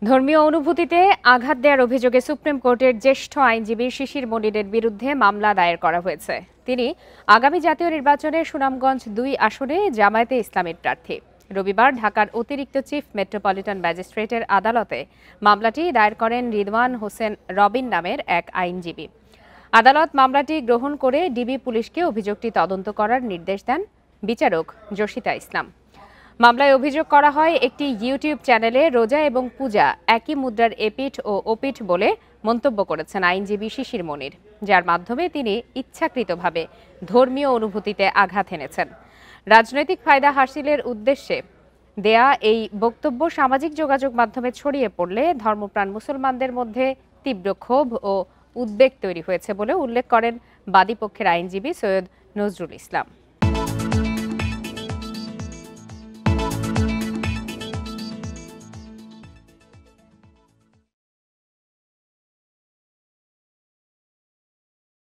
ধর্মীয় অনুভূতিতে আঘাত দেওয়ার অভিযোগে সুপ্রিম কোর্টের জ্যেষ্ঠ আইনজীবী শিশির মনিরের বিরুদ্ধে মামলা দায়ের করা হয়েছে। তিনি আগামী জাতীয় নির্বাচনে সুনামগঞ্জ ২ আসনে জামায়াতে ইসলামীর প্রার্থী। রবিবার ঢাকার অতিরিক্ত চিফ মেট্রোপলিটন ম্যাজিস্ট্রেটের আদালতে মামলাটি দায়ের করেন রিদওয়ান হোসেন রবিন নামের এক আইনজীবী। আদালত মামলাটি গ্রহণ করে ডিবি পুলিশকে অভিযোগটি তদন্ত করার নির্দেশ দেন বিচারক জসিতা ইসলাম। মামলায় অভিযোগ করা হয়, একটি ইউটিউব চ্যানেলে রোজা এবং পূজা একই মুদ্রার এপিঠ ও ওপিঠ বলে মন্তব্য করেছেন আইনজীবী শিশির মনির, যার মাধ্যমে তিনি ইচ্ছাকৃতভাবে ধর্মীয় অনুভূতিতে আঘাত এনেছেন। রাজনৈতিক ফায়দা হাসিলের উদ্দেশ্যে দেয়া এই বক্তব্য সামাজিক যোগাযোগ মাধ্যমে ছড়িয়ে পড়লে ধর্মপ্রাণ মুসলমানদের মধ্যে তীব্র ক্ষোভ ও উদ্বেগ তৈরি হয়েছে বলে উল্লেখ করেন বাদীপক্ষের আইনজীবী সৈয়দ নজরুল ইসলাম।